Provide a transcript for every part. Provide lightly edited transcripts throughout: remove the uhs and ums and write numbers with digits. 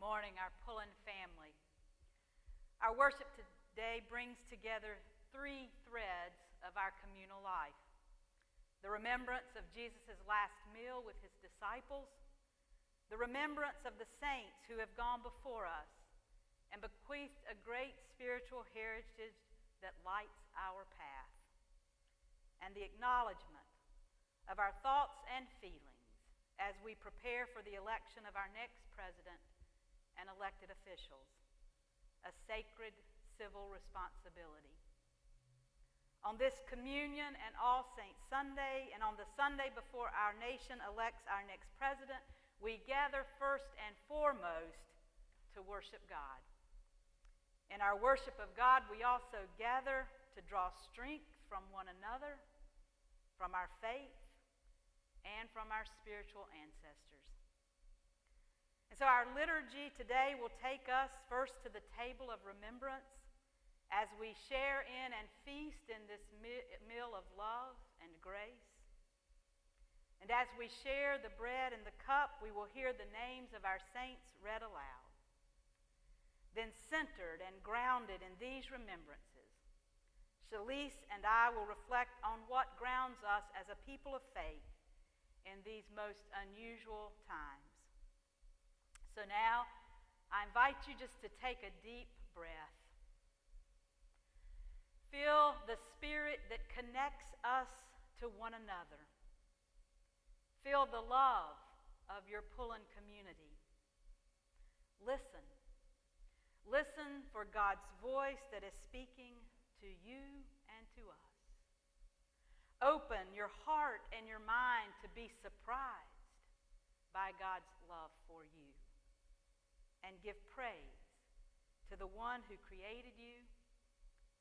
morning, our Pullen family. Our worship today brings together three threads of our communal life. The remembrance of Jesus' last meal with his disciples, the remembrance of the saints who have gone before us and bequeathed a great spiritual heritage that lights our path, and the acknowledgement of our thoughts and feelings as we prepare for the election of our next president and elected officials, a sacred civil responsibility. On this Communion and All Saints Sunday, and on the Sunday before our nation elects our next president, we gather first and foremost to worship God. In our worship of God, we also gather to draw strength from one another, from our faith, and from our spiritual ancestors. And so our liturgy today will take us first to the table of remembrance as we share in and feast in this meal of love and grace. And as we share the bread and the cup, we will hear the names of our saints read aloud. Then, centered and grounded in these remembrances, Shalise and I will reflect on what grounds us as a people of faith in these most unusual times. So now, I invite you just to take a deep breath. Feel the spirit that connects us to one another. Feel the love of your Pullen community. Listen. Listen for God's voice that is speaking to you and to us. Open your heart and your mind to be surprised by God's love for you. And give praise to the one who created you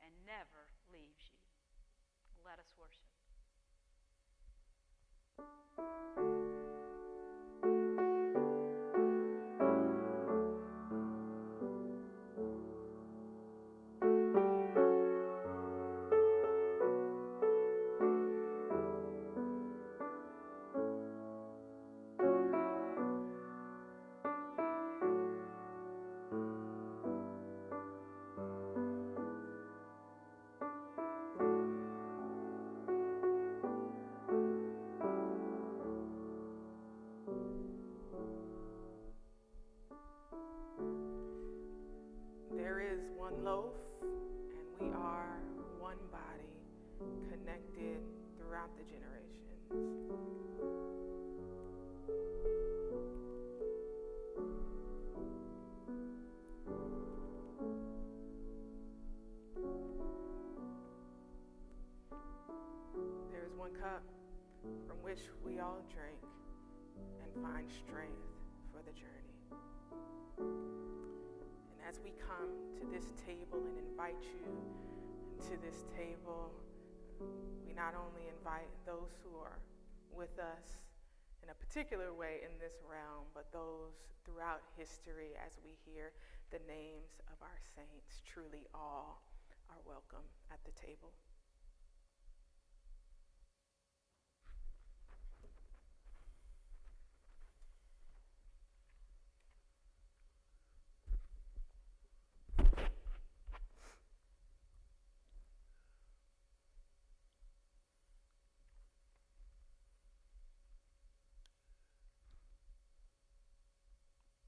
and never leaves you. Let us worship. Loaf, and we are one body connected throughout the generations. There is one cup from which we all drink and find strength for the journey. As we come to this table and invite you to this table, we not only invite those who are with us in a particular way in this realm, but those throughout history as we hear the names of our saints. Truly all are welcome at the table.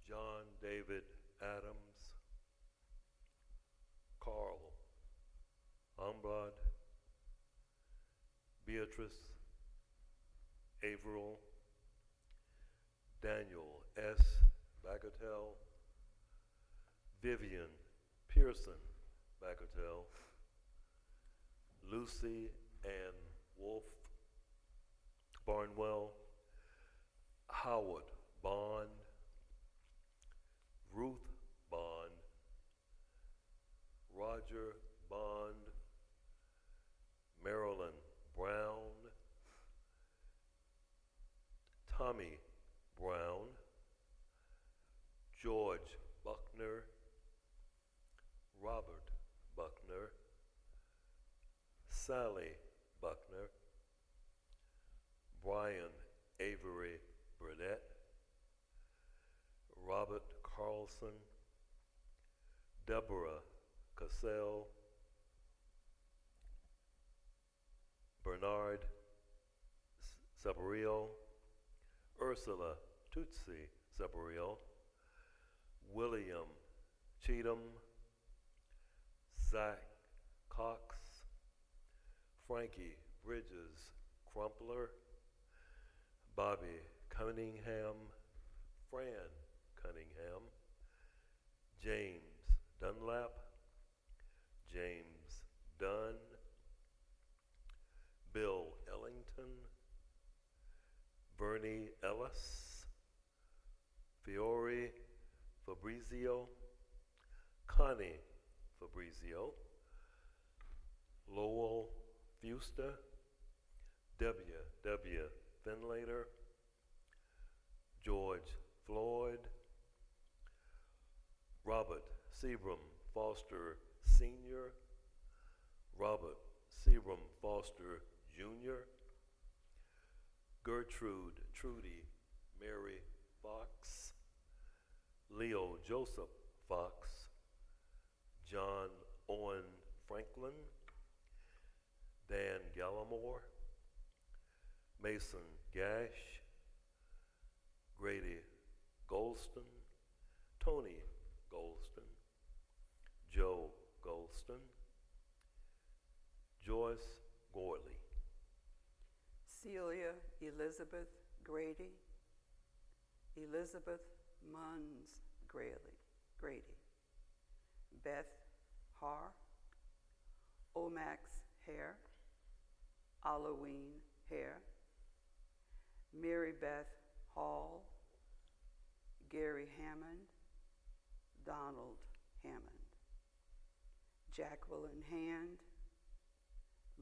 John David Adams, Carl Umblad, Beatrice Averill, Daniel S. Bagatelle, Vivian Pearson Bagatelle, Lucy Ann Wolfe Barnwell, Howard Bond, Ruth Bond, Roger Bond, Marilyn Brown, Tommy Brown, George Buckner, Robert Buckner, Sally Buckner, Brian Avery Burdett, Robert Carlson, Deborah Cassell, Bernard Saborio, Ursula Tutsi Saborio, William Cheatham, Zach Cox, Frankie Bridges Crumpler, Bobby Cunningham, Fran Cunningham, James Dunlap, James Dunn, Bill Ellington, Bernie Ellis, Fiore Fabrizio, Connie Fabrizio, Lowell Fuster, W. Finlater, George Floyd, Robert Seabram Foster Sr., Robert Seabram Foster Jr., Gertrude Trudy Mary Fox, Leo Joseph Fox, John Owen Franklin, Dan Gallimore, Mason Gash, Grady Golston, Tony Golston, Joe Golston, Joyce Gorley, Celia Elizabeth Grady, Elizabeth Munns Grady, Beth Har, Omax Hare, Halloween Hare, Mary Beth Hall, Gary Hammond, Donald Hammond, Jacqueline Hand,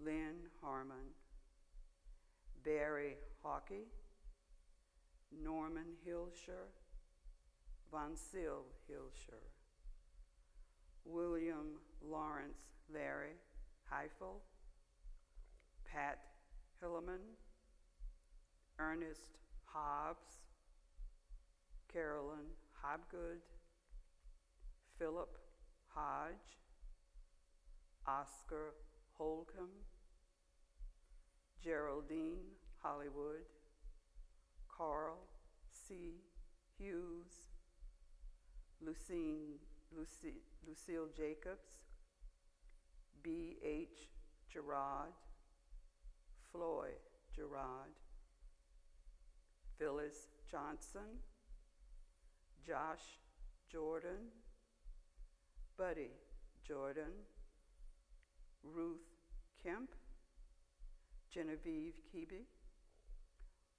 Lynn Harmon, Barry Hockey, Norman Hilscher, Von Sil Hilscher, William Lawrence Larry Heifel, Pat Hilleman, Ernest Hobbs, Carolyn Hobgood, Philip Hodge, Oscar Holcomb, Geraldine Hollywood, Carl C. Hughes, Lucille Jacobs, B. H. Gerard, Floyd Gerard, Phyllis Johnson, Josh Jordan, Buddy Jordan, Ruth Kemp, Genevieve Keeby,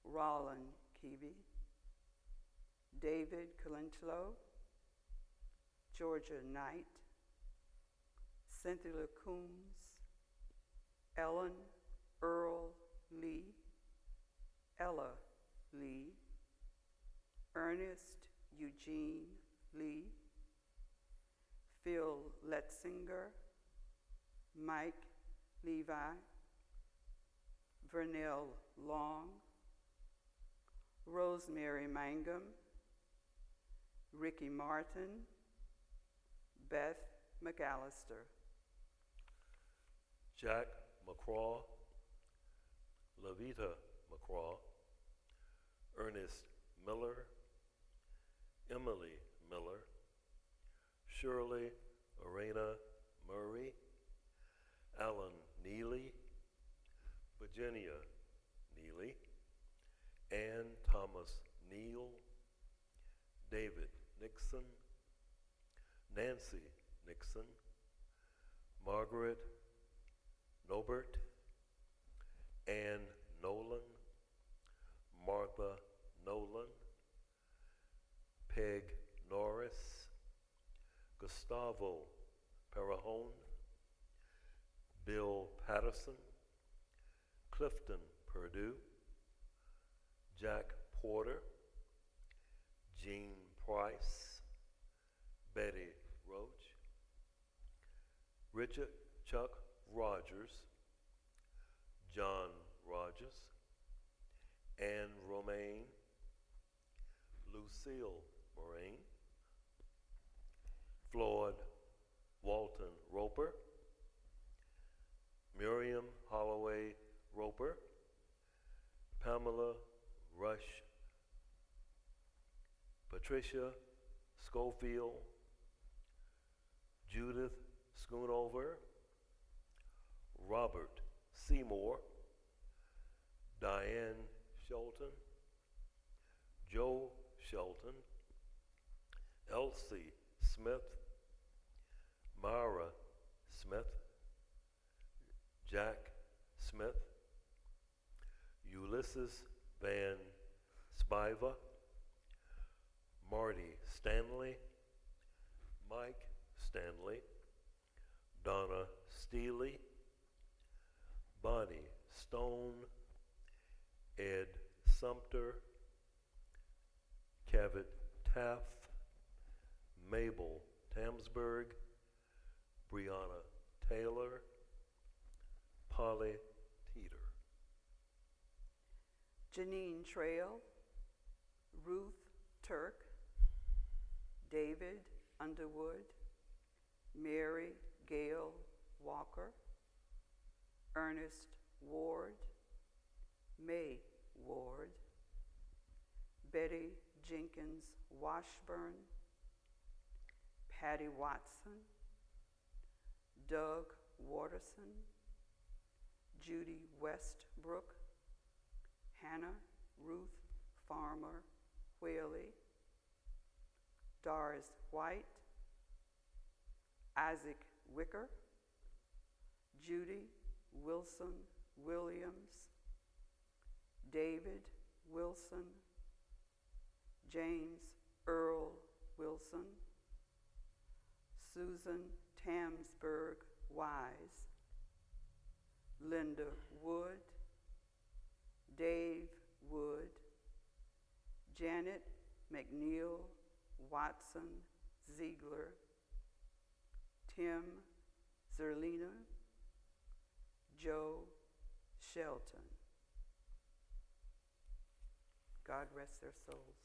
Rollin Keeby, David Colangelo, Georgia Knight, Cynthia Coombs, Ellen Earl Lee, Ella Lee, Ernest Eugene Lee, Phil Letzinger, Mike Levi, Vernell Long, Rosemary Mangum, Ricky Martin, Beth McAllister, Jack McCraw, Lavita McCraw, Ernest Miller, Emily Miller, Shirley Arena Murray, Alan Neely, Virginia Neely, Ann Thomas Neal, David Nixon, Nancy Nixon, Margaret Nobert, Ann Nolan, Martha Nolan, Peg Norris, Gustavo Perrahone, Bill Patterson, Clifton Purdue, Jack Porter, Jean Price, Betty Roach, Richard Chuck Rogers, John Rogers, Anne Romaine, Lucille Moraine, Floyd Walton Roper, Miriam Holloway Roper, Pamela Rush, Patricia Schofield, Judith Schoonover, Robert Seymour, Diane Shelton, Joe Shelton, Elsie Smith, Myra Smith, Jack Smith, Ulysses Van Spiva, Marty Stanley, Mike Stanley, Donna Steely, Bonnie Stone, Ed Sumter, Cavett Taff, Mabel Tamsberg, Brianna Taylor, Polly Teeter. Janine Trail, Ruth Turk, David Underwood, Mary Gail Walker, Ernest Ward, May Ward, Betty Jenkins Washburn, Patty Watson, Doug Waterson, Judy Westbrook, Hannah Ruth Farmer Whaley, Doris White, Isaac Wicker, Judy Wilson Williams, David Wilson, James Earl Wilson, Susan Tamsberg Wise, Linda Wood, Dave Wood, Janet McNeil Watson Ziegler, Tim Zerlina, Joe Shelton. God rest their souls.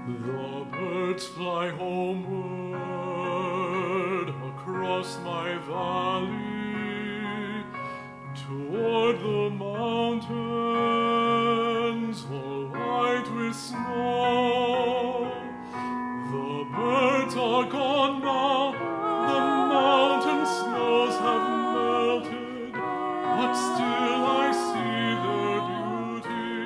The birds fly homeward across my valley, toward the mountains all white with snow. The birds are gone now, the mountain snows have melted, but still I see their beauty.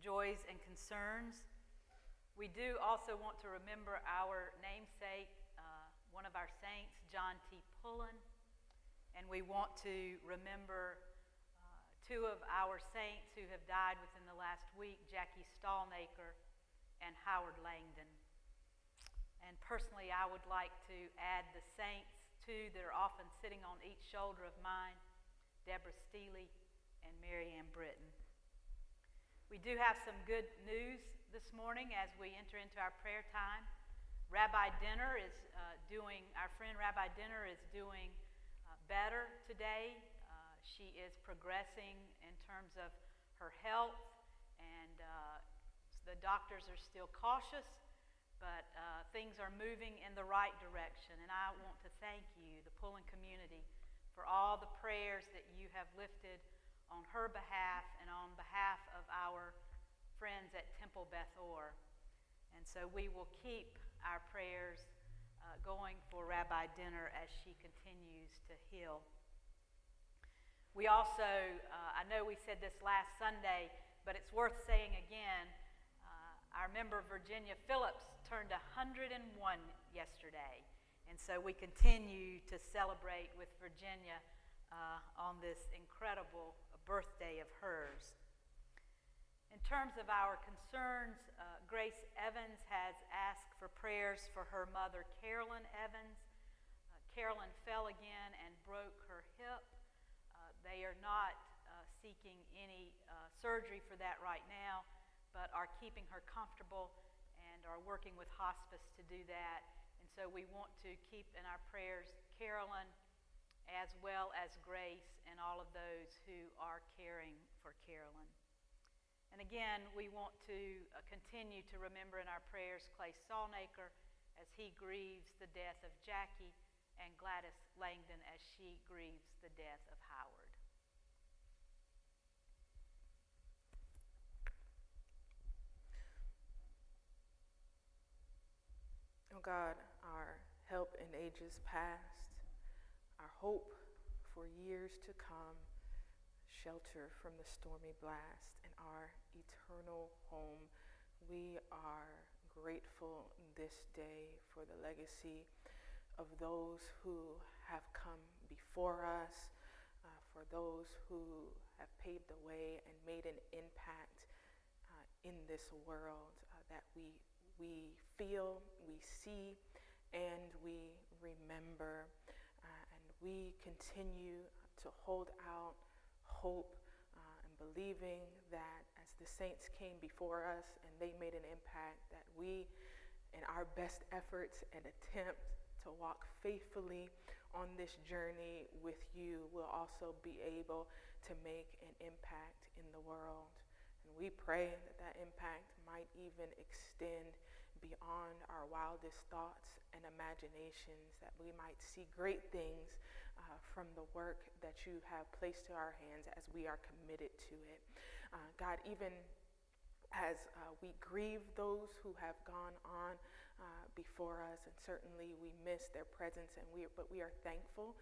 joys and concerns. We do also want to remember our namesake, one of our saints, John T. Pullen, and we want to remember two of our saints who have died within the last week, Jackie Longaker and Howard Langdon. And personally, I would like to add the saints, too, that are often sitting on each shoulder of mine, Deborah Steele and Mary Ann Britton. We do have some good news this morning as we enter into our prayer time. Our friend Rabbi Dinner is doing better today. She is progressing in terms of her health, and the doctors are still cautious, but things are moving in the right direction. And I want to thank you, the Pullen community, for all the prayers that you have lifted on her behalf and on behalf of our friends at Temple Beth Or. And so we will keep our prayers going for Rabbi Dinner as she continues to heal. We also, I know we said this last Sunday, but it's worth saying again, our member Virginia Phillips turned 101 yesterday. And so we continue to celebrate with Virginia on this incredible birthday of hers. In terms of our concerns, Grace Evans has asked for prayers for her mother, Carolyn Evans. Carolyn fell again and broke her hip. They are not seeking any surgery for that right now, but are keeping her comfortable and are working with hospice to do that. And so we want to keep in our prayers Carolyn as well as Grace and all of those who are caring for Carolyn. And again, we want to continue to remember in our prayers Clay Longaker as he grieves the death of Jackie, and Gladys Langdon as she grieves the death of Howard. Oh God, our help in ages past, our hope for years to come, shelter from the stormy blast, and our eternal home, we are grateful this day for the legacy of those who have come before us, for those who have paved the way and made an impact in this world that we feel, we see, and we remember. And we continue to hold out hope and believing that as the saints came before us and they made an impact, that we, in our best efforts and attempt to walk faithfully on this journey with you, will also be able to make an impact in the world. And we pray that that impact might even extend beyond our wildest thoughts and imaginations, that we might see great things from the work that you have placed to our hands as we are committed to it. God, even as we grieve those who have gone on before us, and certainly we miss their presence, but we are thankful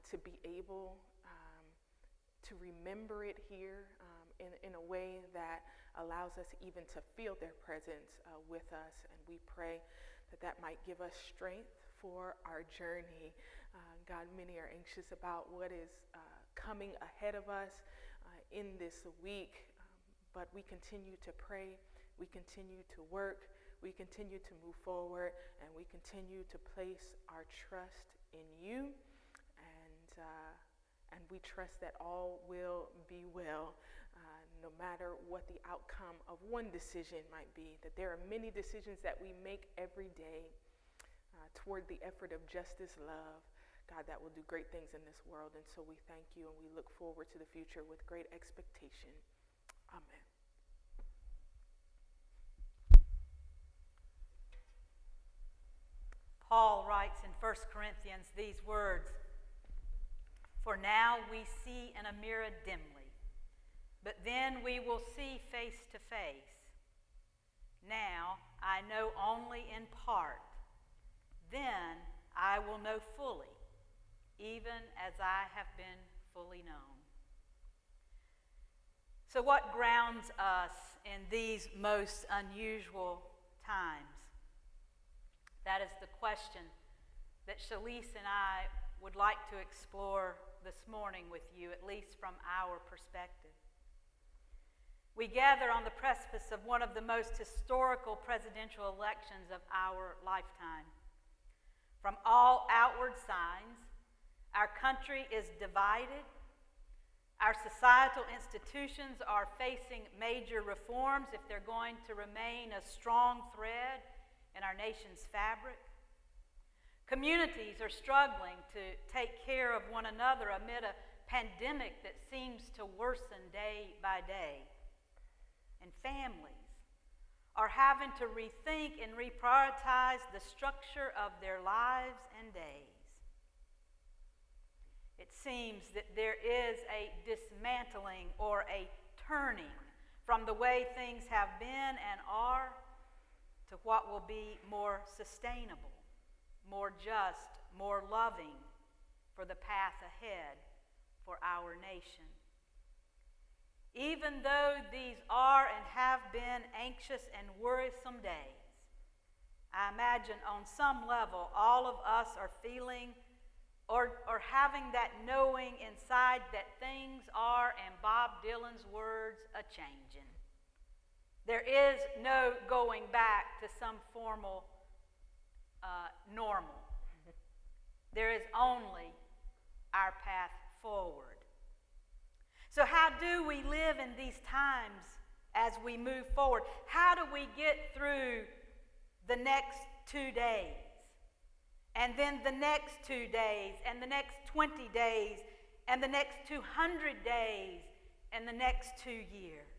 to be able to remember it here in a way that allows us even to feel their presence with us. And we pray that that might give us strength for our journey. God, many are anxious about what is coming ahead of us in this week, but we continue to pray, we continue to work, we continue to move forward, and we continue to place our trust in you, and we trust that all will be well, no matter what the outcome of one decision might be, that there are many decisions that we make every day toward the effort of justice, love, God, that will do great things in this world. And so we thank you, and we look forward to the future with great expectation. Amen. Paul writes in 1 Corinthians these words, "For now we see in a mirror dimly, but then we will see face to face. Now I know only in part, then I will know fully, even as I have been fully known." So what grounds us in these most unusual times? That is the question that Shalise and I would like to explore this morning with you, at least from our perspective. We gather on the precipice of one of the most historical presidential elections of our lifetime. From all outward signs, our country is divided. Our societal institutions are facing major reforms if they're going to remain a strong thread in our nation's fabric. Communities are struggling to take care of one another amid a pandemic that seems to worsen day by day. And families are having to rethink and reprioritize the structure of their lives and days. It seems that there is a dismantling or a turning from the way things have been and are to what will be more sustainable, more just, more loving for the path ahead for our nation. Even though these are and have been anxious and worrisome days, I imagine on some level all of us are feeling or having that knowing inside that things are, in Bob Dylan's words, a-changin'. There is no going back to some formal normal. There is only our path forward. So how do we live in these times as we move forward? How do we get through the next 2 days? And then the next 2 days, and the next 20 days, and the next 200 days, and the next 2 years?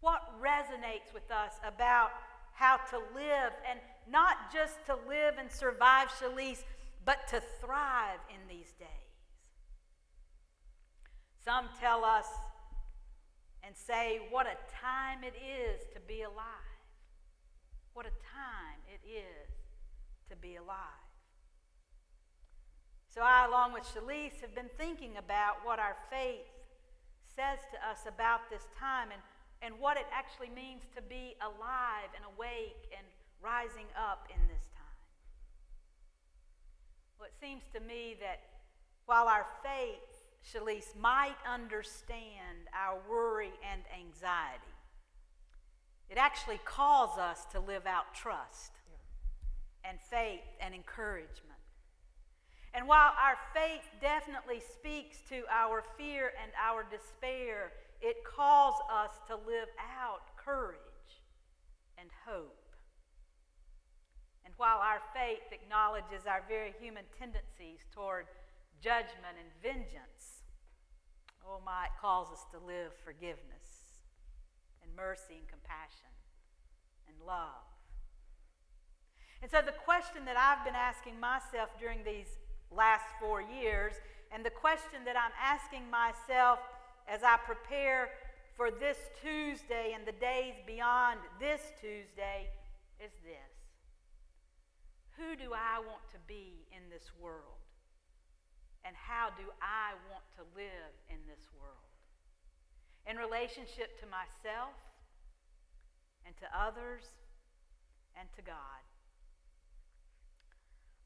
What resonates with us about how to live, and not just to live and survive, Shalise, but to thrive in these days? Some tell us and say, what a time it is to be alive. What a time it is to be alive. So I, along with Shalise, have been thinking about what our faith says to us about this time and what it actually means to be alive and awake and rising up in this time. Well, it seems to me that while our faith, Shalise, might understand our worry and anxiety, it actually calls us to live out trust and faith and encouragement. And while our faith definitely speaks to our fear and our despair, it calls us to live out courage and hope. And while our faith acknowledges our very human tendencies toward judgment and vengeance, oh my, it calls us to live forgiveness and mercy and compassion and love. And so the question that I've been asking myself during these last 4 years, and the question that I'm asking myself as I prepare for this Tuesday and the days beyond this Tuesday, is this: who do I want to be in this world? And how do I want to live in this world? In relationship to myself and to others and to God.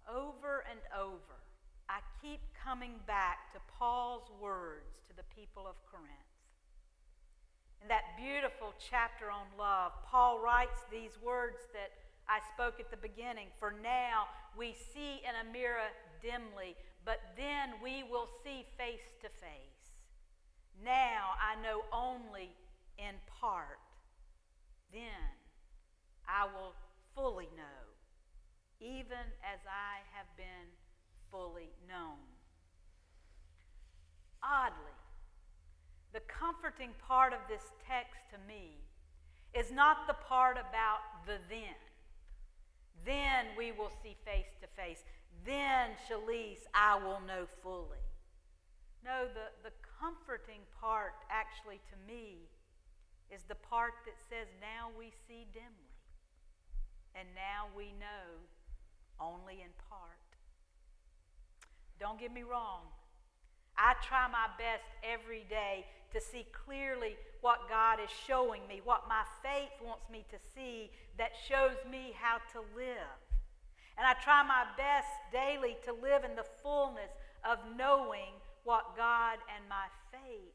Over and over, I keep coming back to Paul's words to the people of Corinth. In that beautiful chapter on love, Paul writes these words that I spoke at the beginning. For now we see in a mirror dimly, but then we will see face to face. Now I know only in part. Then I will fully know, even as I have been fully known. Oddly, the comforting part of this text to me is not the part about the then. Then we will see face to face. Then, Shalise, I will know fully. No, the comforting part actually to me is the part that says now we see dimly. And now we know only in part. Don't get me wrong. I try my best every day to see clearly what God is showing me, what my faith wants me to see that shows me how to live. And I try my best daily to live in the fullness of knowing what God and my faith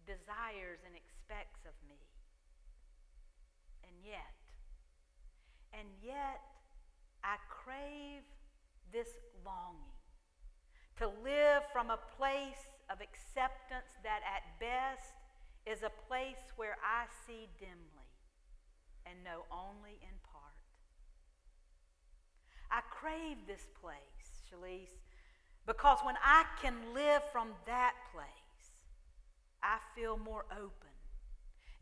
desires and expects of me. And yet, I crave this longing to live from a place of acceptance that at best is a place where I see dimly and know only in part. I crave this place, Shalise, because when I can live from that place, I feel more open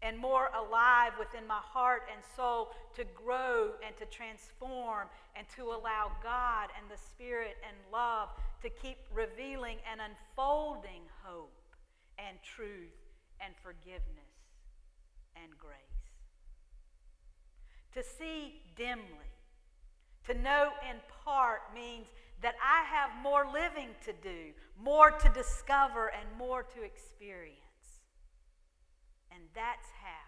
and more alive within my heart and soul to grow and to transform and to allow God and the Spirit and love to keep revealing and unfolding hope and truth and forgiveness and grace. To see dimly, to know in part means that I have more living to do, more to discover, and more to experience. And that's how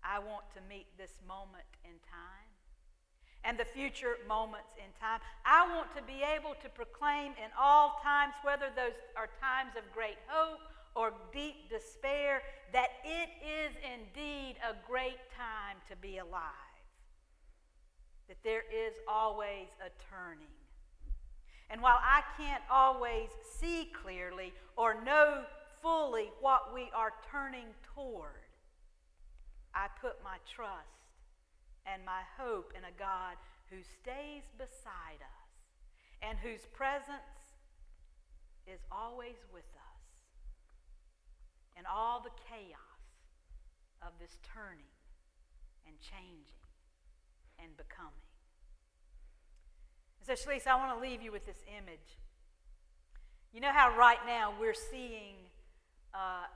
I want to meet this moment in time and the future moments in time. I want to be able to proclaim in all times, whether those are times of great hope or deep despair, that it is indeed a great time to be alive. That there is always a turning. And while I can't always see clearly or know fully what we are turning toward, I put my trust and my hope in a God who stays beside us and whose presence is always with us in all the chaos of this turning and changing and becoming. And so, Shalise, I want to leave you with this image. You know how right now we're seeing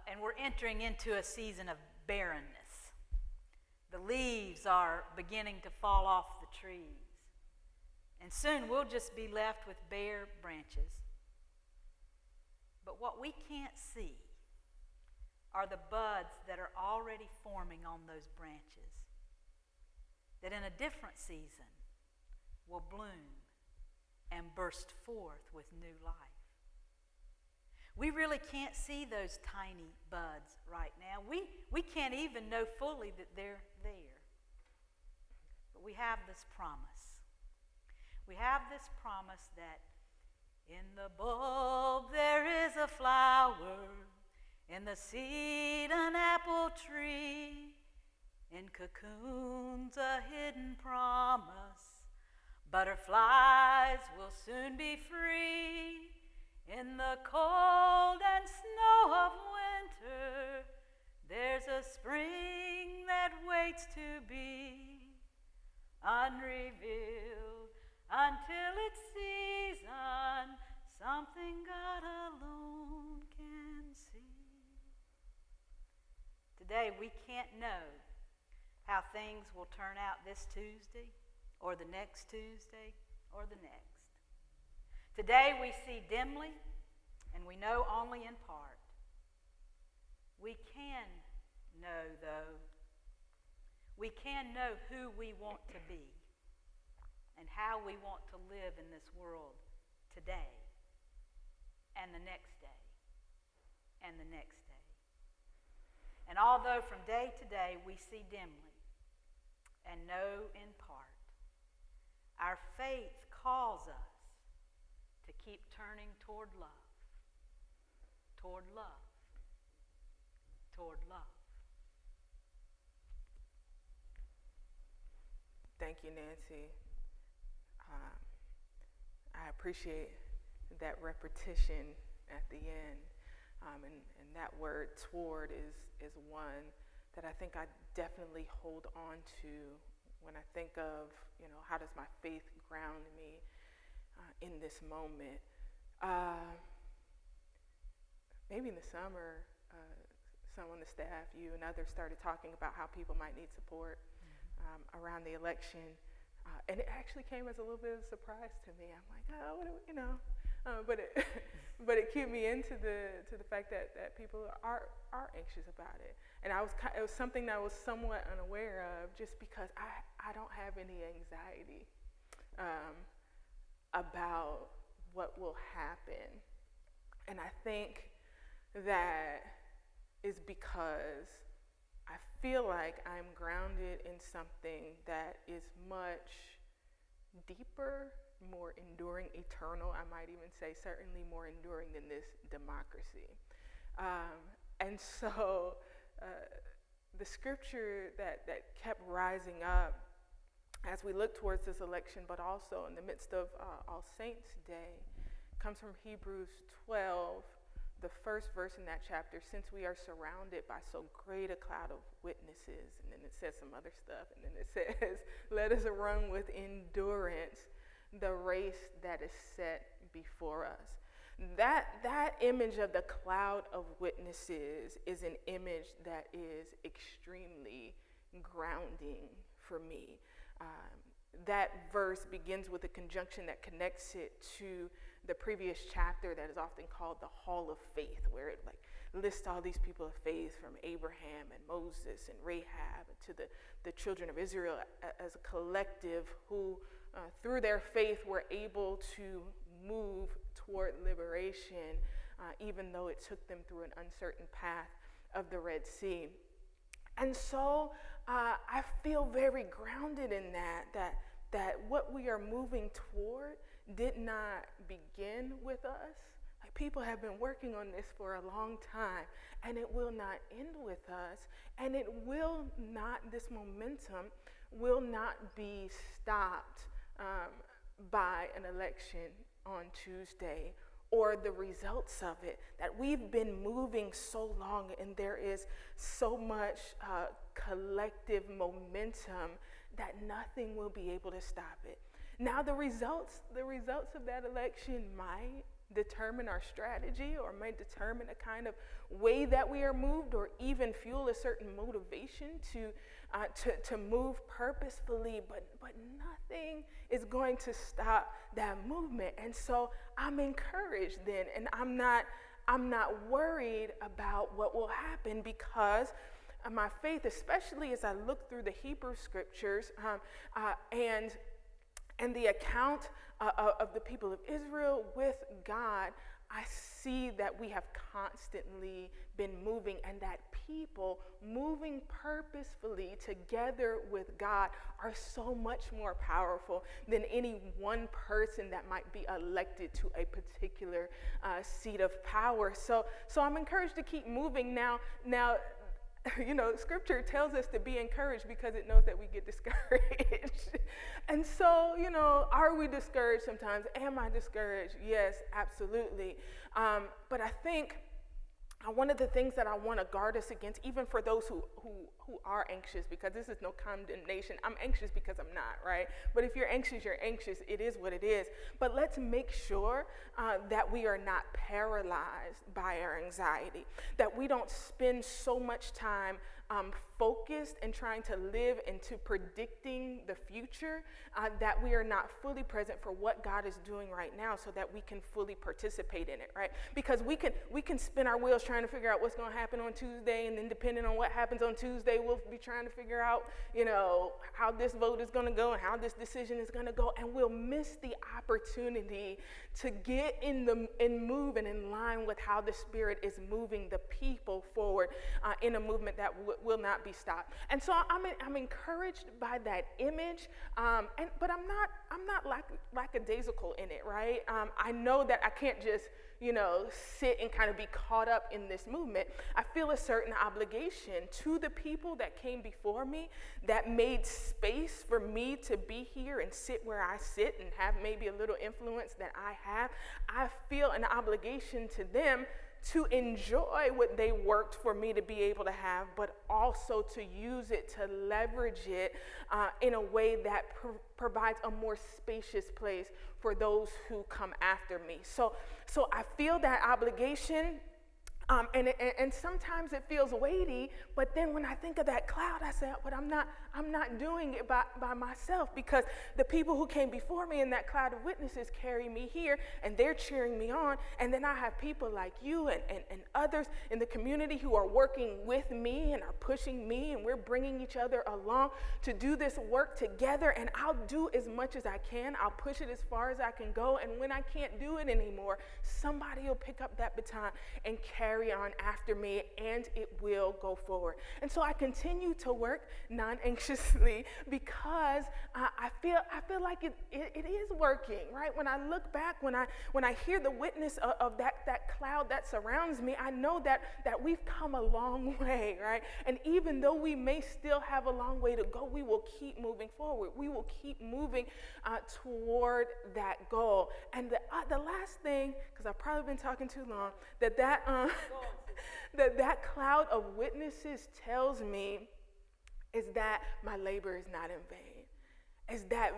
and we're entering into a season of barrenness. The leaves are beginning to fall off the trees. And soon we'll just be left with bare branches. But what we can't see are the buds that are already forming on those branches that in a different season will bloom and burst forth with new life. We really can't see those tiny buds right now. We can't even know fully that they're there. But we have this promise. We have this promise that in the bulb there is a flower, in the seed an apple tree, in cocoons a hidden promise. Butterflies will soon be free. In the cold and snow of winter, there's a spring that waits to be unrevealed until its season, something God alone can see. Today, we can't know how things will turn out this Tuesday or the next Tuesday or the next. Today we see dimly, and we know only in part. We can know, though. We can know who we want to be and how we want to live in this world today and the next day and the next day. And although from day to day we see dimly and know in part, our faith calls us to keep turning toward love, toward love, toward love. Thank you, Nancy. I appreciate that repetition at the end. And that word toward is one that I think I definitely hold on to when I think of, how does my faith ground me in this moment. Maybe in the summer, some on the staff, you and others started talking about how people might need support around the election. And it actually came as a little bit of a surprise to me. I'm like, but it cued me into the fact that people are anxious about it, and it was something that I was somewhat unaware of, just because I don't have any anxiety about what will happen, and I think that is because I feel like I'm grounded in something that is much deeper, more enduring, eternal, I might even say, certainly more enduring than this democracy. And so the scripture that kept rising up as we look towards this election, but also in the midst of All Saints' Day, comes from Hebrews 12, the first verse in that chapter. Since we are surrounded by so great a cloud of witnesses, and then it says some other stuff, and then it says, let us run with endurance the race that is set before us. That image of the cloud of witnesses is an image that is extremely grounding for me. That verse begins with a conjunction that connects it to the previous chapter that is often called the Hall of Faith, where it lists all these people of faith, from Abraham and Moses and Rahab to the children of Israel as a collective who, through their faith, were able to move toward liberation, even though it took them through an uncertain path of the Red Sea. And so I feel very grounded in that what we are moving toward did not begin with us. Like, people have been working on this for a long time, and it will not end with us, and it will not, this momentum will not be stopped by an election on Tuesday or the results of it. That we've been moving so long, and there is so much collective momentum that nothing will be able to stop it. Now, the results of that election might determine our strategy, or might determine a kind of way that we are moved, or even fuel a certain motivation to move purposefully, but nothing is going to stop that movement. And so I'm encouraged then, and I'm not worried about what will happen, because my faith, especially as I look through the Hebrew scriptures and the account of the people of Israel with God, I see that we have constantly been moving, and that people moving purposefully together with God are so much more powerful than any one person that might be elected to a particular seat of power. So I'm encouraged to keep moving. Now, you know, scripture tells us to be encouraged because it knows that we get discouraged. And so, you know, are we discouraged sometimes? Am I discouraged? Yes, absolutely. But I think one of the things that I want to guard us against, even for those who are anxious, because this is no condemnation. I'm anxious because I'm not, right? But if you're anxious, you're anxious. It is what it is. But let's make sure that we are not paralyzed by our anxiety, that we don't spend so much time focused and trying to live into predicting the future, that we are not fully present for what God is doing right now, so that we can fully participate in it, right? Because we can spin our wheels trying to figure out what's going to happen on Tuesday, and then depending on what happens on Tuesday, we'll be trying to figure out, you know, how this vote is going to go and how this decision is going to go, and we'll miss the opportunity to get in move and in line with how the Spirit is moving the people forward in a movement that will not be stopped. And so I'm encouraged by that image, but I'm not lackadaisical in it, right? I know that I can't just, you know, sit and kind of be caught up in this movement. I feel a certain obligation to the people that came before me, that made space for me to be here and sit where I sit and have maybe a little influence that I have. I feel an obligation to them to enjoy what they worked for me to be able to have, but also to use it, to leverage it in a way that provides a more spacious place for those who come after me. So I feel that obligation, And sometimes it feels weighty, but then when I think of that cloud, I say, but I'm not doing it by myself, because the people who came before me in that cloud of witnesses carry me here, and they're cheering me on. And then I have people like you and others in the community who are working with me and are pushing me, and we're bringing each other along to do this work together. And I'll do as much as I can. I'll push it as far as I can go. And when I can't do it anymore, somebody will pick up that baton and carry on after me, and it will go forward. And so I continue to work non-anxiously, because I feel like it is working, right? When I look back, when I hear the witness of that cloud that surrounds me, I know that we've come a long way, right? And even though we may still have a long way to go, we will keep moving forward. We will keep moving toward that goal. And the last thing, because I've probably been talking too long, that cloud of witnesses tells me is that my labor is not in vain, is that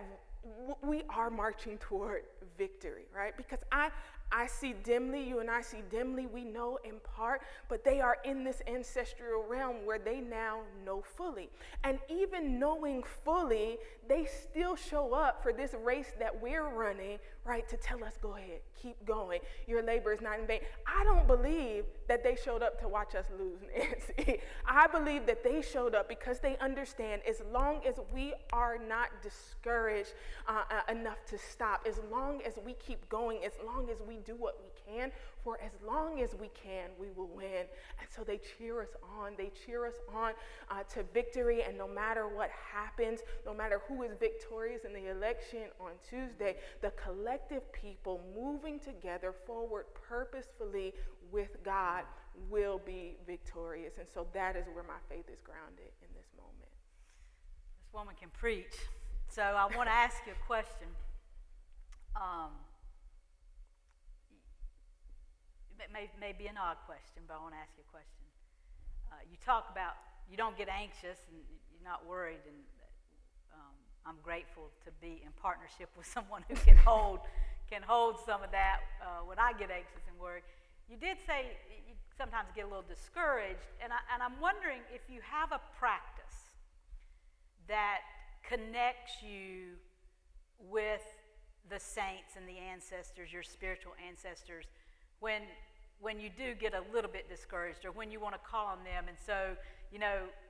we are marching toward victory, right? Because I see dimly, you and I see dimly, we know in part, but they are in this ancestral realm where they now know fully. And even knowing fully, they still show up for this race that we're running, right, to tell us, go ahead, keep going. Your labor is not in vain. I don't believe that they showed up to watch us lose, Nancy. I believe that they showed up because they understand, as long as we are not discouraged enough to stop, as long as we keep going, as long as we do what we can, for as long as we can, we will win. And so they cheer us on. They cheer us on to victory. And no matter what happens, no matter who is victorious in the election on Tuesday, the collective people moving together forward purposefully with God will be victorious. And so that is where my faith is grounded in this moment. This woman can preach. So I want to ask you a question. It may be an odd question, but I want to ask you a question. You talk about you don't get anxious and you're not worried, and I'm grateful to be in partnership with someone who can hold some of that when I get anxious and worried. You did say you sometimes get a little discouraged, and I'm wondering if you have a practice that connects you with the saints and the ancestors, your spiritual ancestors, when you do get a little bit discouraged, or when you want to call on them. And so,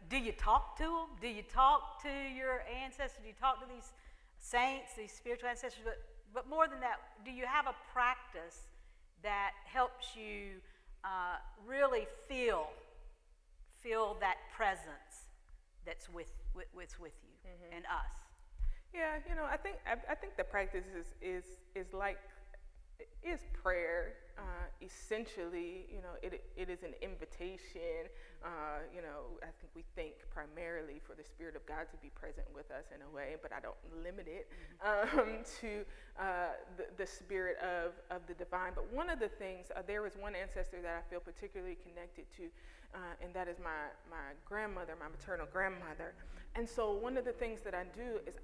do you talk to them? Do you talk to your ancestors? Do you talk to these saints, these spiritual ancestors? But more than that, do you have a practice that helps you really feel that presence that's with you and us? Yeah, I think the practice is prayer. Essentially, it is an invitation. I think we think primarily for the Spirit of God to be present with us in a way, but I don't limit it to the Spirit of the divine. But one of the things, there is one ancestor that I feel particularly connected to, and that is my grandmother, my maternal grandmother. And so one of the things that I do is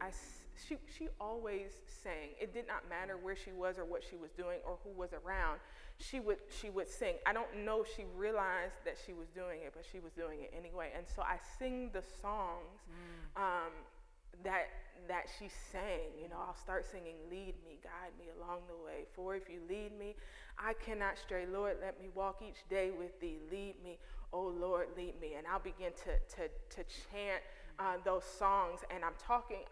she always sang. It did not matter where she was or what she was doing or who was around. She would sing. I don't know if she realized that she was doing it, but she was doing it anyway. And so I sing the songs that she sang. I'll start singing, "Lead me, guide me along the way. For if you lead me, I cannot stray. Lord, let me walk each day with thee. Lead me, oh Lord, lead me." And I'll begin to chant those songs, and I'm talking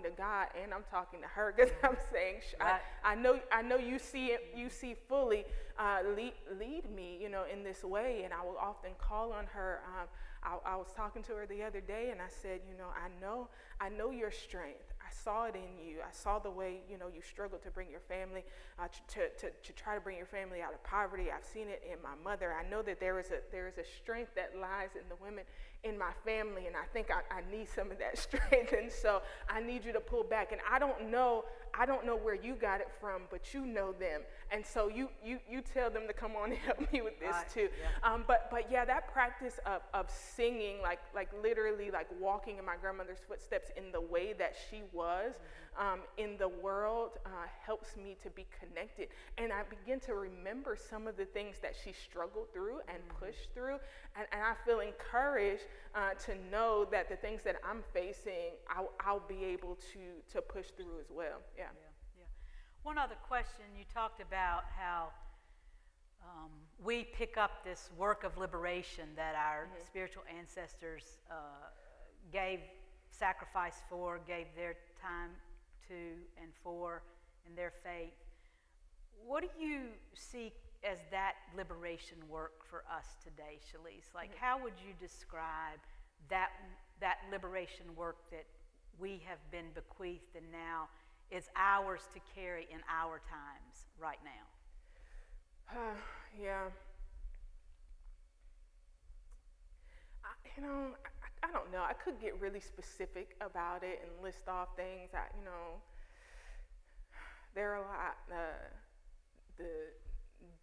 to God, and I'm talking to her, because I'm saying, right. I know you see fully. Lead me, in this way. And I will often call on her. I was talking to her the other day, and I said, I know your strength. I saw it in you. I saw the way, you struggled to bring your family, to try to bring your family out of poverty. I've seen it in my mother. I know that there is a strength that lies in the women in my family, and I think I need some of that strength, and so I need you to pull back. And I don't know where you got it from, but you know them, and so you tell them to come on and help me with this too. Yeah. But yeah, that practice of singing, like literally like walking in my grandmother's footsteps in the way that she was in the world, helps me to be connected, and I begin to remember some of the things that she struggled through and pushed through, and I feel encouraged to know that the things that I'm facing, I'll be able to push through as well. Yeah. One other question, you talked about how we pick up this work of liberation that our spiritual ancestors gave sacrifice for, gave their time to and for, in their faith. What do you see as that liberation work for us today, Shalise? Like, how would you describe that liberation work that we have been bequeathed and now is ours to carry in our times right now? Yeah. I don't know. I could get really specific about it and list off things that, there are a lot. The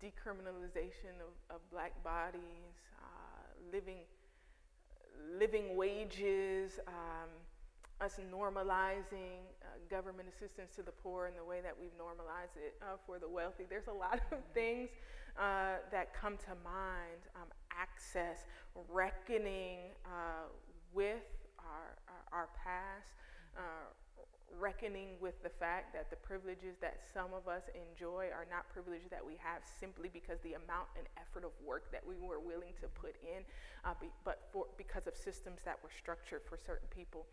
decriminalization of black bodies, living wages, us normalizing government assistance to the poor in the way that we've normalized it for the wealthy. There's a lot of things that come to mind. Access, reckoning with our past, reckoning with the fact that the privileges that some of us enjoy are not privileges that we have simply because the amount and effort of work that we were willing to put in, because of systems that were structured for certain people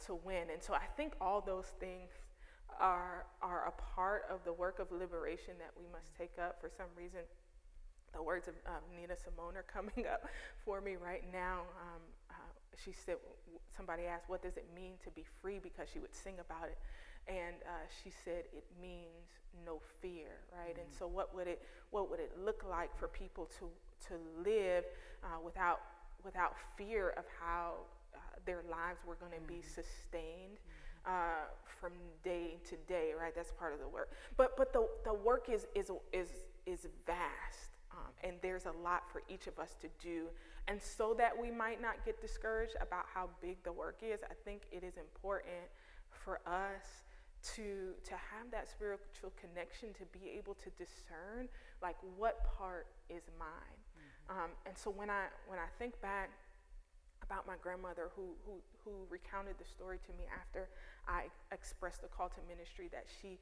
to win. And so I think all those things are a part of the work of liberation that we must take up. For some reason, the words of Nina Simone are coming up for me right now. She said, somebody asked, what does it mean to be free? Because she would sing about it. And she said, it means no fear, right? And so what would it look like for people to live without fear of how their lives were going to be sustained from day to day, right? That's part of the work. But the work is vast. And there's a lot for each of us to do. And so that we might not get discouraged about how big the work is, I think it is important for us to have that spiritual connection, to be able to discern, like, what part is mine. And so when I think back about my grandmother who recounted the story to me after I expressed the call to ministry, that she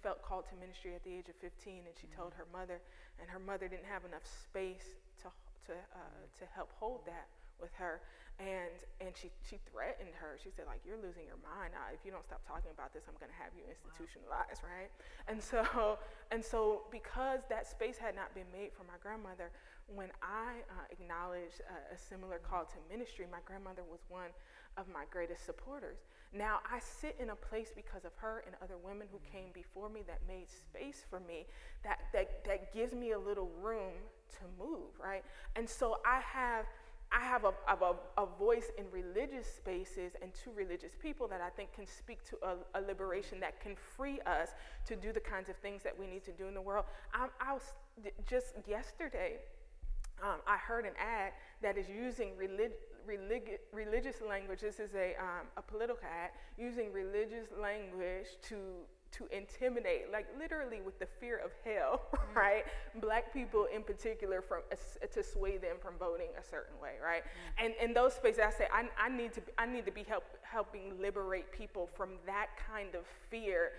felt called to ministry at the age of 15, and she told her mother, and her mother didn't have enough space to help hold that with her, and she threatened her. She said, like, you're losing your mind. If you don't stop talking about this, I'm going to have you institutionalized, right? And so because that space had not been made for my grandmother, when I acknowledged a similar call to ministry, my grandmother was one of my greatest supporters. Now, I sit in a place because of her and other women who came before me that made space for me, that gives me a little room to move, right? And so I have a voice in religious spaces and to religious people that I think can speak to a liberation that can free us to do the kinds of things that we need to do in the world. I was just yesterday, I heard an ad that is using religious language. This is a political ad using religious language to intimidate, like literally with the fear of hell, right? Black people in particular, to sway them from voting a certain way, right? And in those spaces, I say I need to be helping liberate people from that kind of fear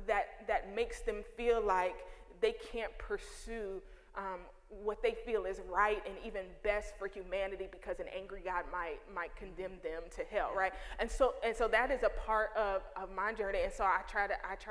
that makes them feel like they can't pursue what they feel is right and even best for humanity because an angry God might condemn them to hell, right? And so that is a part of my journey. And so I try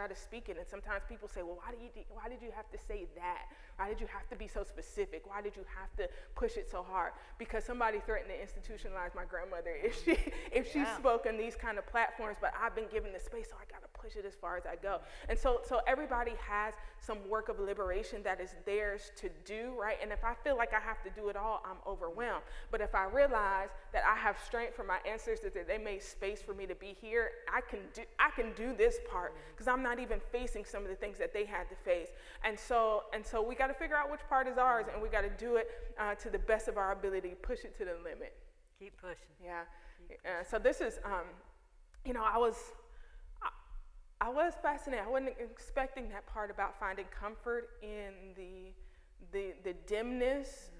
to speak it. And sometimes people say, well, why did you have to say that? Why did you have to be so specific? Why did you have to push it so hard? Because somebody threatened to institutionalize my grandmother if she spoke on these kind of platforms. But I've been given the space, so I got to push it as far as I go. And so everybody has some work of liberation that is theirs to do, right? right? And if I feel like I have to do it all, I'm overwhelmed. But if I realize that I have strength from my ancestors, that they made space for me to be here, I can do this part because I'm not even facing some of the things that they had to face. And so we got to figure out which part is ours, and we got to do it to the best of our ability, push it to the limit. Keep pushing. Yeah. So this is, you know, I was fascinated. I wasn't expecting that part about finding comfort in the dimness,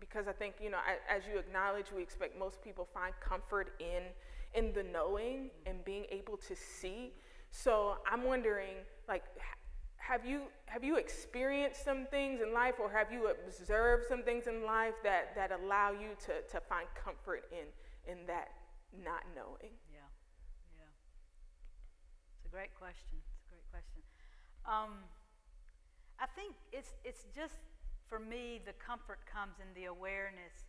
because I think, you know, as you acknowledge, we expect most people find comfort in the knowing and being able to see. So I'm wondering, like, have you experienced some things in life, or have you observed some things in life that allow you to find comfort in that not knowing? Yeah. It's a great question. I think it's just, for me, the comfort comes in the awareness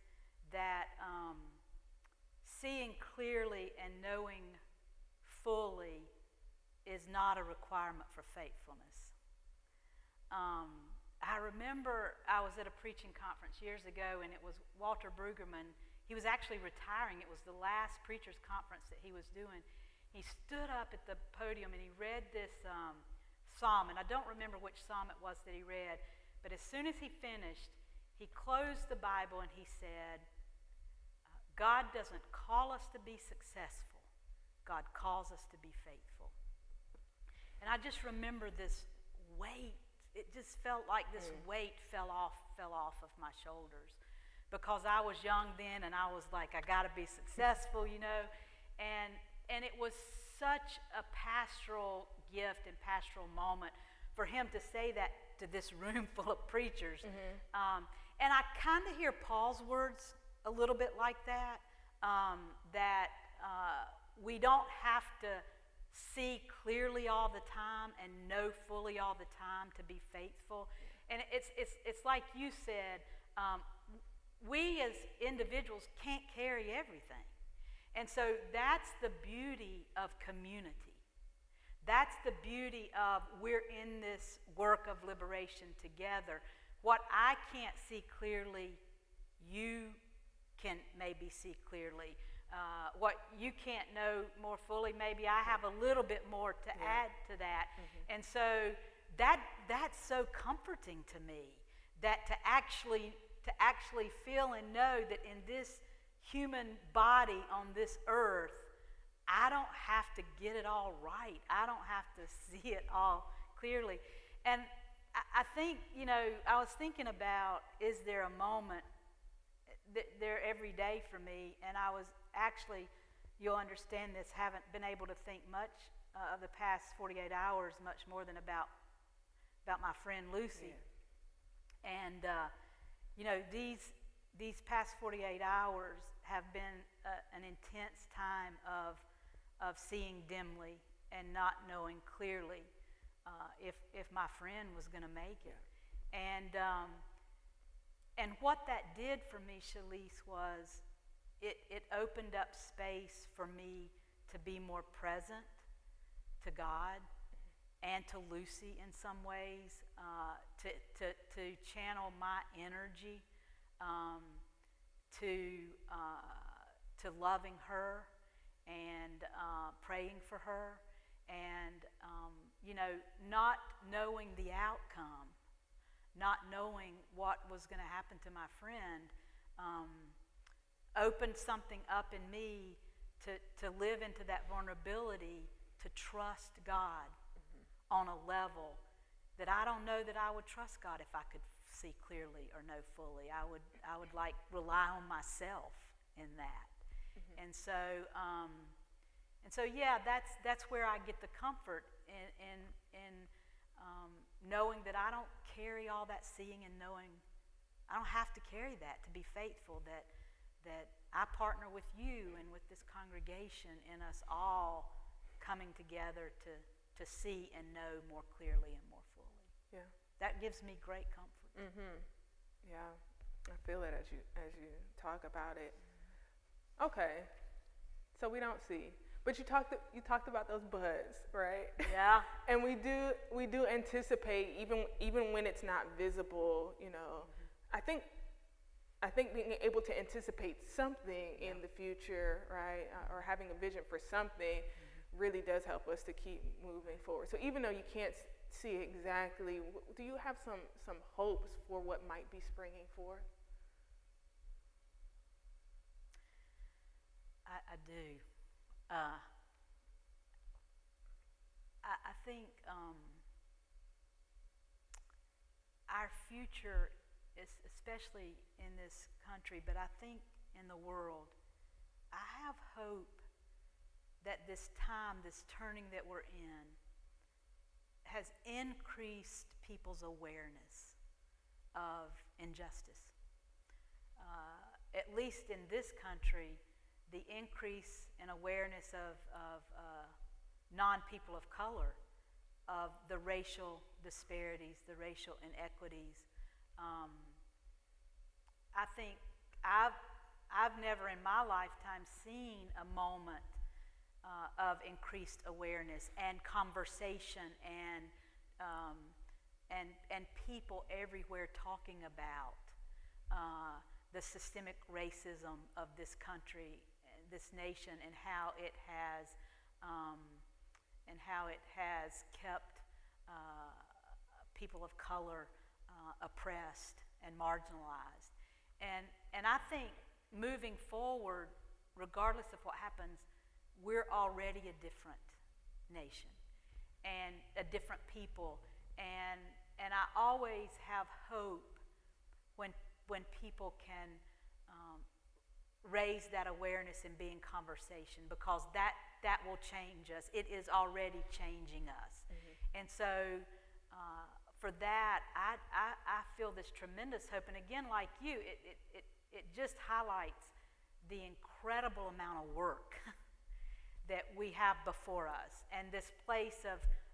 that seeing clearly and knowing fully is not a requirement for faithfulness. I remember I was at a preaching conference years ago, and it was Walter Brueggemann. He was actually retiring. It was the last preachers' conference that he was doing. He stood up at the podium and he read this psalm, and I don't remember which psalm it was that he read, but as soon as he finished, he closed the Bible and he said, God doesn't call us to be successful. God calls us to be faithful. And I just remember this weight. It just felt like this weight fell off of my shoulders, because I was young then and I was like, I got to be successful, you know. And it was such a pastoral gift and pastoral moment for him to say that to this room full of preachers. And I kind of hear Paul's words a little bit like that, that we don't have to see clearly all the time and know fully all the time to be faithful. And it's like you said, we as individuals can't carry everything. And so that's the beauty of community. That's the beauty of we're in this work of liberation together. What I can't see clearly, you can maybe see clearly. What you can't know more fully, maybe I have a little bit more to add to that. And so that's so comforting to me, that to actually feel and know that in this human body on this earth, I don't have to get it all right. I don't have to see it all clearly. And I think, you know, I was thinking about, is there a moment there every day for me? And I was actually, you'll understand this, haven't been able to think much of the past 48 hours, much more than about my friend Lucy. And, you know, these past 48 hours have been an intense time of seeing dimly and not knowing clearly if my friend was going to make it. And what that did for me, Shalise, was it opened up space for me to be more present to God and to Lucy in some ways, to channel my energy to loving her and praying for her, and you know, not knowing the outcome, not knowing what was going to happen to my friend, opened something up in me to live into that vulnerability, to trust God on a level that I don't know that I would trust God if I could see clearly or know fully. I would like rely on myself in that. And so yeah, that's where I get the comfort in knowing that I don't carry all that seeing and knowing. I don't have to carry that to be faithful, that I partner with you and with this congregation in us all coming together to see and know more clearly and more fully. Yeah. That gives me great comfort. Yeah, I feel it as you talk about it. Okay, so we don't see, but you talked about those buds, right? Yeah. And we do anticipate, even when it's not visible, you know, I think being able to anticipate something in the future, right, or having a vision for something, really does help us to keep moving forward. So even though you can't see exactly, do you have some hopes for what might be springing forth? I do. I think our future is, especially in this country, but I think in the world, I have hope that this time, this turning that we're in, has increased people's awareness of injustice. At least in this country, the increase in awareness of non-people of color, of the racial disparities, the racial inequities. I think I've never in my lifetime seen a moment of increased awareness and conversation and people everywhere talking about the systemic racism of this country, this nation, and how it has kept people of color oppressed and marginalized. And I think moving forward, regardless of what happens, we're already a different nation and a different people. And I always have hope when people can raise that awareness and be in conversation, because that will change us. It is already changing us. And so for that, I feel this tremendous hope. And again, like you, it just highlights the incredible amount of work that we have before us, and this place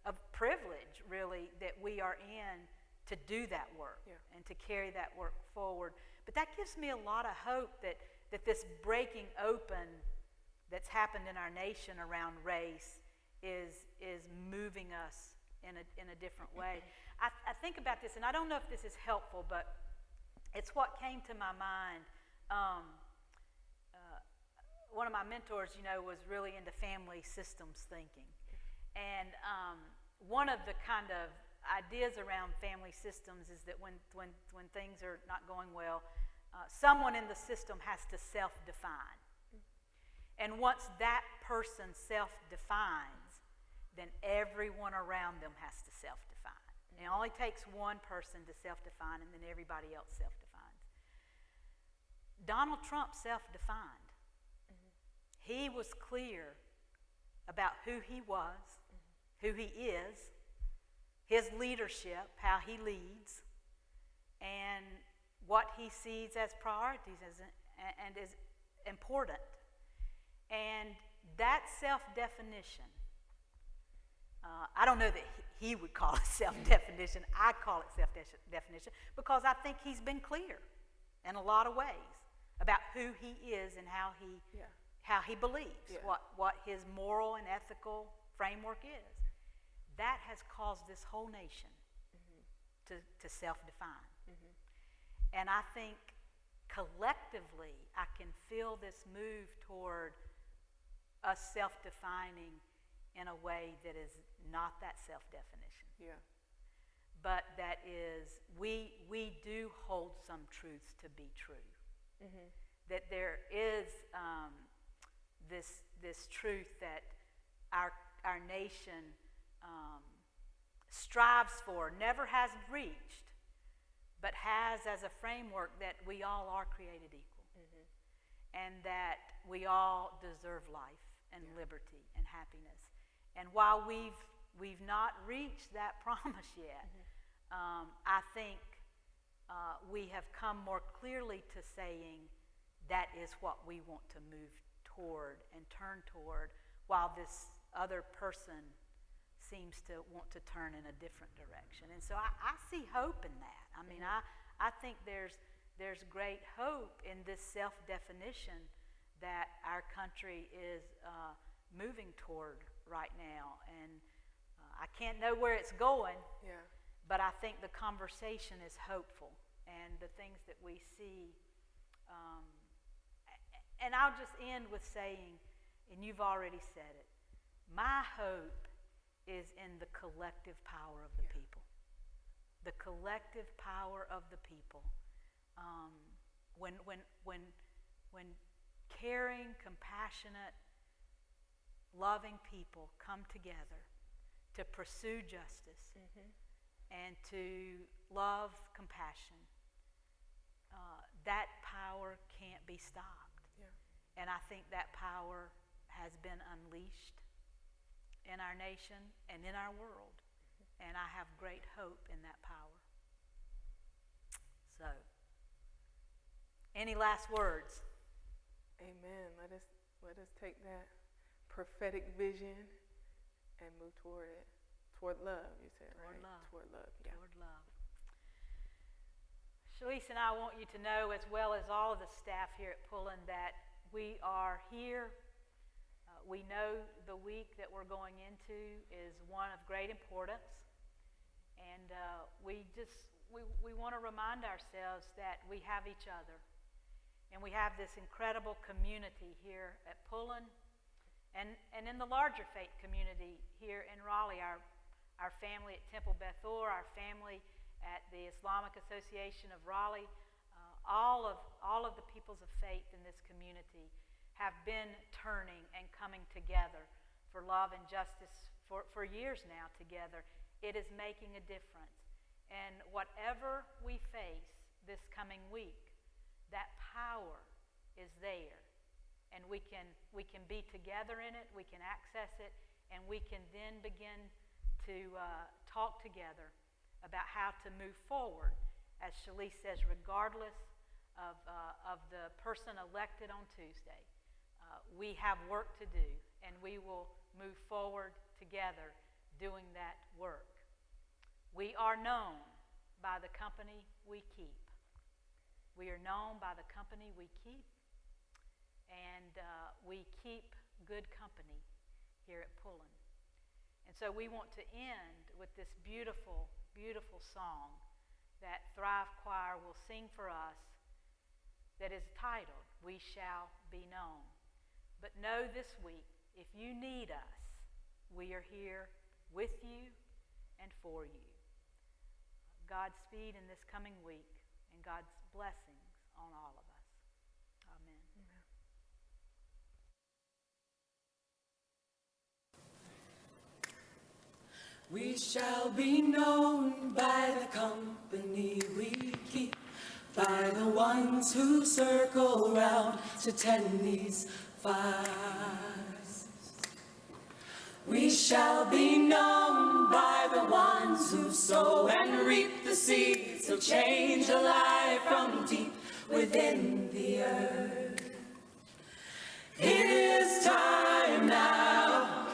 of privilege, really, that we are in to do that work and to carry that work forward. But that gives me a lot of hope that this breaking open that's happened in our nation around race is moving us in a different way. I think about this, and I don't know if this is helpful, but it's what came to my mind. One of my mentors, was really into family systems thinking. And one of the kind of ideas around family systems is that when things are not going well, someone in the system has to self-define. And once that person self-defines, then everyone around them has to self-define. It only takes one person to self-define, and then everybody else self-defines. Donald Trump self-defined. He was clear about who he was, who he is, his leadership, how he leads, and what he sees as priorities and is important. And that self-definition, I don't know that he would call it self-definition. I call it self-definition because I think he's been clear in a lot of ways about who he is and how he believes, what his moral and ethical framework is. That has caused this whole nation to self-define. And I think collectively I can feel this move toward us self-defining in a way that is not that self-definition. But that is, we do hold some truths to be true. That there is this truth that our nation strives for, never has reached, but has as a framework that we all are created equal, and that we all deserve life and liberty and happiness. And while we've not reached that promise yet, I think we have come more clearly to saying that is what we want to move toward and turn toward, while this other person seems to want to turn in a different direction. And so I see hope in that. I mean, I think there's great hope in this self-definition that our country is moving toward right now. And I can't know where it's going, but I think the conversation is hopeful. and the things that we see. And I'll just end with saying, and you've already said it, my hope is in the collective power of the people. The collective power of the people. When caring, compassionate, loving people come together to pursue justice and to love compassion, that power can't be stopped. Yeah. And I think that power has been unleashed in our nation and in our world. And I have great hope in that power. So, any last words? Amen. Let us take that prophetic vision and move toward it. Toward love, you said, right? Toward love. Yeah. Toward love. Shalice and I want you to know, as well as all of the staff here at Pullen, that we are here. We know the week that we're going into is one of great importance. And we want to remind ourselves that we have each other. And we have this incredible community here at Pullen and in the larger faith community here in Raleigh, our family at Temple Bethor, our family at the Islamic Association of Raleigh, all of the peoples of faith in this community have been turning and coming together for love and justice for years now together. It is making a difference. And whatever we face this coming week, that power is there. And we can be together in it, we can access it, and we can then begin to talk together about how to move forward, as Shalice says, regardless of the person elected on Tuesday. We have work to do, and we will move forward together doing that work. We are known by the company we keep. We are known by the company we keep, and we keep good company here at Pullen. And so we want to end with this beautiful, beautiful song that Thrive Choir will sing for us that is titled, We Shall Be Known. But know this week, if you need us, we are here with you and for you. Godspeed in this coming week, and God's blessings on all of us. Amen. We shall be known by the company we keep, by the ones who circle round to tend these fires. We shall be known by the ones who sow and reap the seeds of change alive from deep within the earth. It is time now.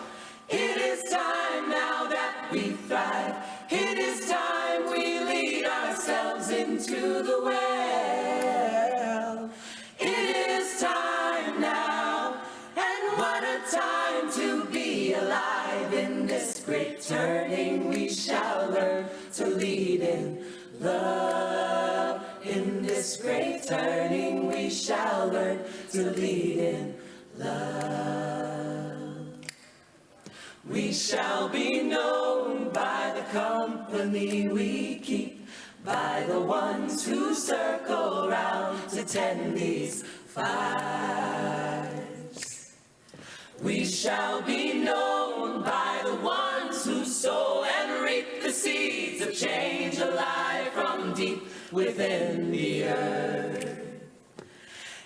It is time now that we thrive. It is time we lead ourselves into the well. It is time now, and what a time to be alive. In this great turning we shall learn to lead in love. In this great turning we shall learn to lead in love. We shall be known by the company we keep, by the ones who circle round to tend these fires. We shall be known by the ones who sow and reap the seeds of change alive from deep within the earth.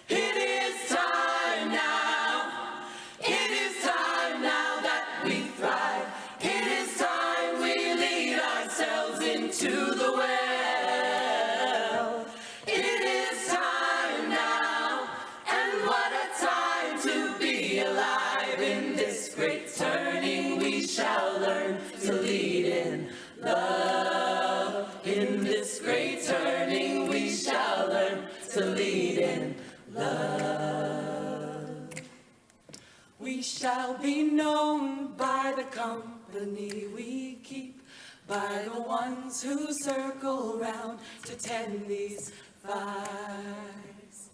It is time now. It is time now that we thrive. It is time we lead ourselves into the well. It is time now, and what a time to be alive. In this great turning we shall learn to lead in love. In this great turning we shall learn to lead in love. We shall be known by the company we keep, by the ones who circle round to tend these vines.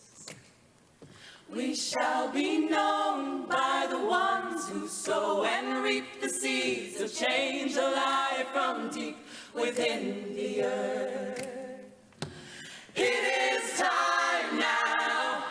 We shall be known by the ones who sow and reap the seeds of change alive from deep within the earth. It is time now.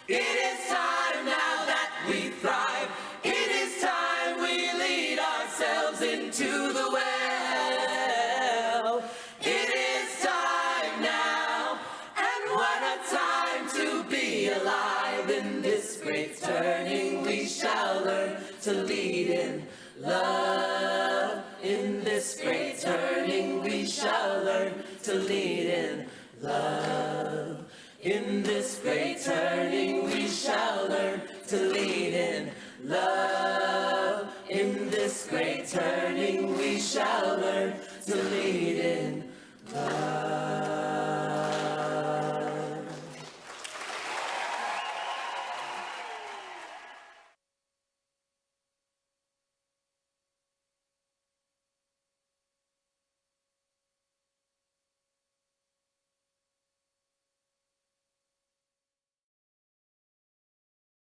It is time now that we thrive. It is time we lead ourselves into the well. It is time now, and what a time to be alive. In this great turning we shall learn to lead in love. In this great turning we shall learn to lead in love. In this great turning we shall learn to lead in love. In this great turning we shall learn to lead in